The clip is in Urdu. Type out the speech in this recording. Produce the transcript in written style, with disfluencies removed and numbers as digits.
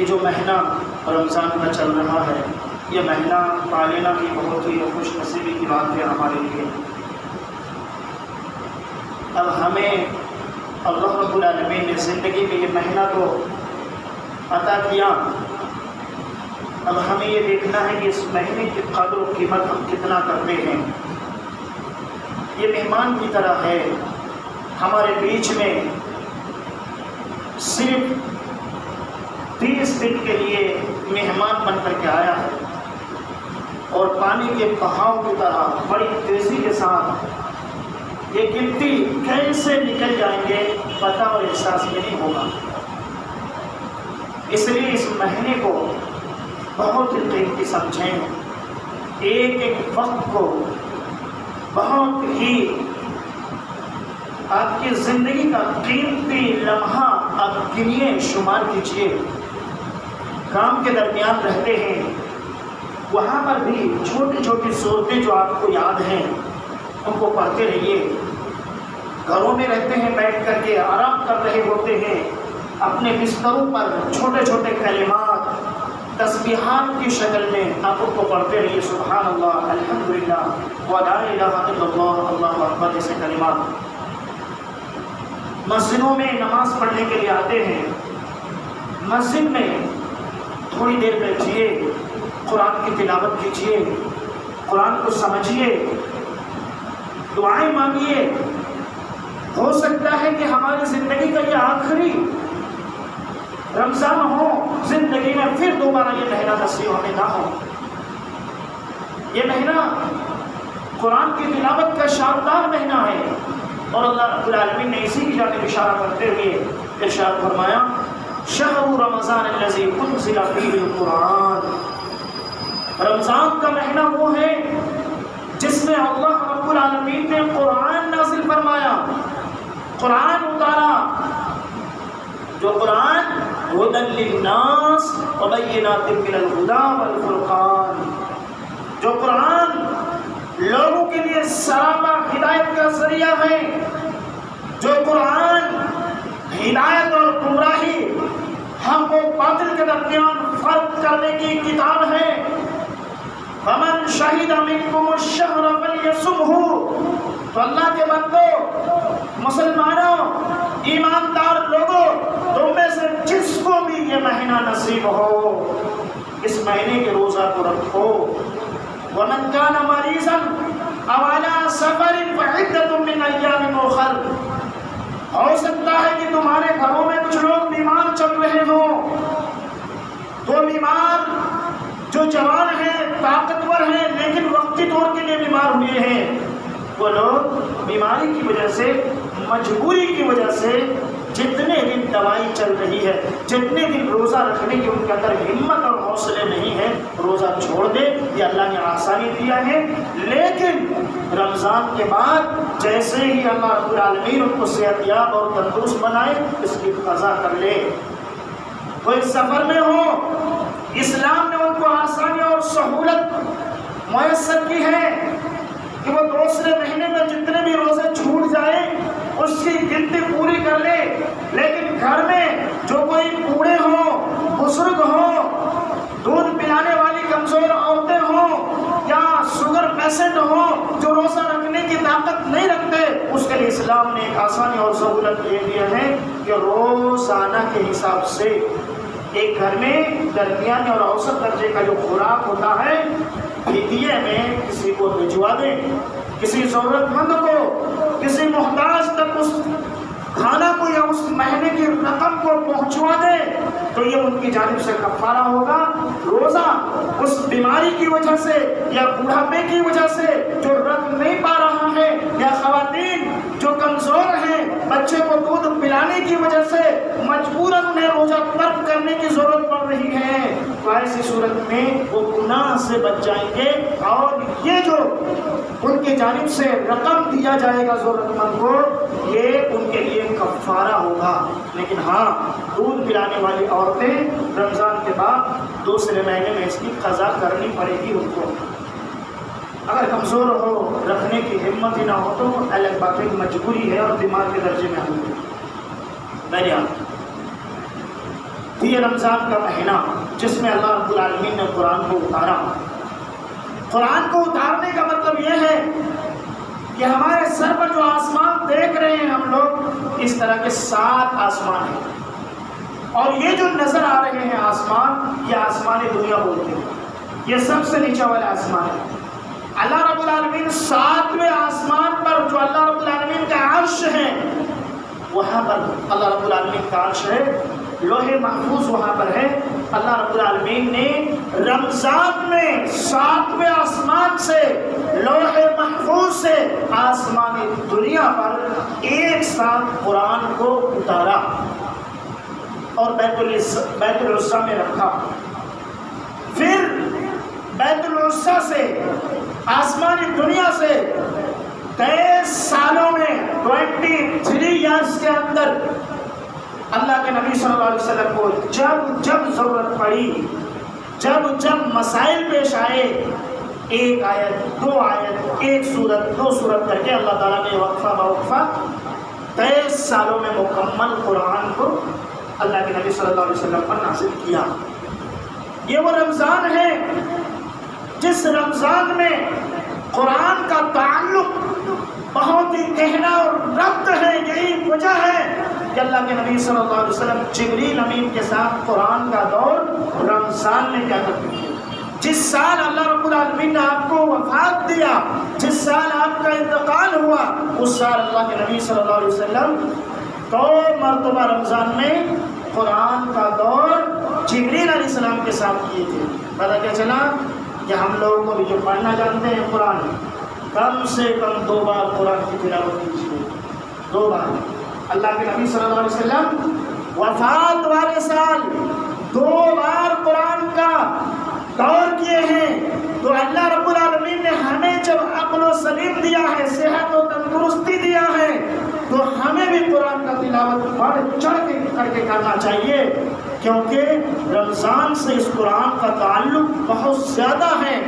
کہ جو مہینہ رمضان کا چل رہا ہے، یہ مہینہ پا لینا کی بہت ہی خوش نصیبی کی بات ہے ہمارے لیے۔ اب ہمیں اللہ رب العالمین نے زندگی میں یہ مہینہ تو عطا کیا، اب ہمیں یہ دیکھنا ہے کہ اس مہینے کی قدر و قیمت ہم کتنا کرتے ہیں۔ یہ مہمان کی طرح ہے، ہمارے بیچ میں صرف 30 دن کے لیے مہمان بن کر کے آیا ہے، اور پانی کے بہاؤ کی طرح بڑی تیزی کے ساتھ یہ گنتی کیسے نکل جائیں گے پتہ اور احساس میں نہیں ہوگا۔ اس لیے اس مہینے کو بہت ہی قیمتی سمجھیں، ایک ایک وقت کو بہت ہی آپ کی زندگی کا قیمتی لمحہ آپ گنیے، شمار کیجیے۔ کام کے درمیان رہتے ہیں، وہاں پر بھی چھوٹی چھوٹی صورتیں جو آپ کو یاد ہیں ان کو پڑھتے رہیے۔ گھروں میں رہتے ہیں، بیٹھ کر کے آرام کر رہے ہوتے ہیں، اپنے بستروں پر چھوٹے چھوٹے کلمات تسبیحات کی شکل میں آپ ان کو پڑھتے رہیے۔ سبحان اللہ، الحمدللہ، ولا الہ الا اللہ، اللہ اکبر جیسے کلمات۔ مسجدوں میں نماز پڑھنے کے لیے آتے ہیں، مسجد میں تھوڑی دیر بیٹھیے، قرآن کی تلاوت کیجیے، قرآن کو سمجھیے، دعائیں مانگیے۔ ہو سکتا ہے کہ ہماری زندگی کا یہ آخری رمضان ہو، زندگی میں پھر دوبارہ یہ مہینہ نصیب ہونے نہ ہو۔ یہ مہینہ قرآن کی تلاوت کا شاندار مہینہ ہے، اور اللہ رب العالمین نے اسی کی جانب اشارہ کرتے ہوئے ارشاد فرمایا، شہر رمضان الذی انزل فیہ القرآن۔ رمضان کا مہینہ وہ ہے جس میں اللہ رب العالمین نے قرآن نازل فرمایا، قرآن اتارا، جو قرآن ھدی للناس وبینات من الھدی والفرقان، جو قرآن لوگوں کے لیے سراپا ہدایت کا ذریعہ ہے، جو قرآن ہدایت اور گمراہی، حق و باطل کے درمیان فرق کرنے کی کتاب ہے۔ فمن شہد منکم الشہر فلیصمہ، تو اللہ کے بندو، مسلمانوں، ایماندار لوگوں، تم میں سے جس کو بھی یہ مہینہ نصیب ہو اس مہینے کے روزہ کو رکھو۔ ومن کان مریضا او علی سفر فعدۃ من ایام اخر، ہو سکتا ہے کہ تمہارے گھروں میں کچھ لوگ بیمار چل رہے ہوں، تو بیمار جو جوان ہیں، طاقتور ہیں، لیکن وقتی طور کے لیے بیمار ہوئے ہیں، وہ لوگ بیماری کی وجہ سے، مجبوری کی وجہ سے جتنے دن دوائی چل رہی ہے، جتنے دن روزہ رکھنے کی ان کے اندر ہمت اور حوصلے نہیں ہے، روزہ چھوڑ دے، یہ اللہ نے آسانی دیا ہے۔ لیکن رمضان کے بعد جیسے ہی اللہ رب العالمین ان کو صحت یاب اور تندرست بنائے، اس کی قضا کر لے۔ کوئی سفر میں ہو، اسلام نے ان کو آسانی اور سہولت میسر کی ہے کہ وہ دوسرے مہینے میں جتنے بھی روزے چھوٹ جائیں اس کی گنتی پوری کر لے، لیکن گھر میں جو کوئی بوڑھے ہوں، بزرگ ہوں، دودھ پلانے والی کمزور عورتیں ہوں، یا شوگر پیشنٹ ہوں جو روزہ رکھنے کی طاقت نہیں رکھتے، اس کے لیے اسلام نے ایک آسانی اور سہولت یہ دیا ہے کہ روزانہ کے حساب سے ایک گھر میں درمیانے اور اوسط درجے کا جو خوراک ہوتا ہے، فدیے میں کسی کو بھجوا دیں، کسی ضرورت مند کو، کسی محتاج تک اس کھانا کو یا اس مہینے کی رقم کو پہنچوا دے، تو یہ ان کی جانب سے کفارہ ہوگا۔ روزہ اس بیماری کی وجہ سے یا بوڑھاپے کی وجہ سے جو رکھ نہیں پا رہا ہے، یا خواتین جو کمزور ہیں، بچے کو دودھ پلانے کی وجہ سے مجبوراً انہیں روزہ ترک کرنے کی ضرورت پڑ رہی ہے، تو ایسی صورت میں وہ گناہ سے بچ جائیں گے، اور یہ جو ان کی جانب سے رقم دیا جائے گا ضرورت مند کو، یہ ان کے لیے کفارہ ہوگا۔ لیکن ہاں، دودھ پلانے والی عورتیں رمضان کے بعد دوسرے مہینے میں اس کی قضا کرنی پڑے گی ان کو۔ اگر کمزور ہو، رکھنے کی ہمت ہی نہ ہو تو الگ بات ہے، مجبوری ہے اور بیمار کے درجے میں ہوگی۔ یہ رمضان کا مہینہ جس میں اللہ رب العالمین نے قرآن کو اتارا. قرآن کو اتارنے کا مطلب یہ ہے کہ ہمارے سر پر جو آسمان دیکھ رہے ہیں ہم لوگ، اس طرح کے 7 آسمان ہیں، اور یہ جو نظر آ رہے ہیں آسمان، یہ آسمان دنیا بولتے ہیں. یہ سب سے نیچا والا آسمان ہے. اللہ رب العالمین 7ویں آسمان پر جو اللہ رب العالمین کا عرش ہے، وہاں پر اللہ رب العالمین کا عرش ہے. لوح محفوظ وہاں پر ہے. اللہ رب العالمین نے رمضان میں 7ویں آسمان سے، لوح محفوظ سے آسمان دنیا پر ایک ساتھ قرآن کو اتارا اور بیت العزا میں رکھا. پھر بیت العزا سے، آسمانی دنیا سے 23 سالوں میں 23 ایئرس کے اندر اللہ کے نبی صلی اللہ علیہ وسلم کو جب ضرورت پڑی، جب مسائل پیش آئے، 1 آیت 2 آیت 1 سورت 2 سورت کر کے اللہ تعالیٰ نے وقفہ بوقفہ 23 سالوں میں مکمل قرآن کو اللہ کے نبی صلی اللہ علیہ وسلم پر نازل کیا. یہ وہ رمضان ہے جس رمضان میں قرآن کا تعلق بہت ہی گہرا اور ربط ہے. یہی وجہ ہے کہ اللہ کے نبی صلی اللہ علیہ وسلم جبریل امین کے ساتھ قرآن کا دور رمضان میں کیا کرتے ہیں. جس سال اللہ رب العالمین نے آپ کو وفات دیا، جس سال آپ کا انتقال ہوا، اس سال اللہ کے نبی صلی اللہ علیہ وسلم 2 مرتبہ رمضان میں قرآن کا دور جبریل علیہ السلام کے ساتھ کیے تھے. پتہ کیا چلا کہ ہم لوگوں کو بھی جو پڑھنا جانتے ہیں قرآن، کم سے کم 2 بار قرآن کی تلاوت کیجیے. 2 بار. اللہ کے نبی صلی اللہ علیہ وسلم وفات والے سال 2 بار قرآن کا دور کیے ہیں. تو اللہ رب العالمین نے ہمیں جب عقل و سلیم دیا ہے، صحت و تندرستی دیا ہے، تو ہمیں بھی قرآن کا تلاوت بڑھ چڑھ کے کر کے کرنا چاہیے، کیونکہ رمضان سے اس قرآن کا تعلق بہت زیادہ ہے.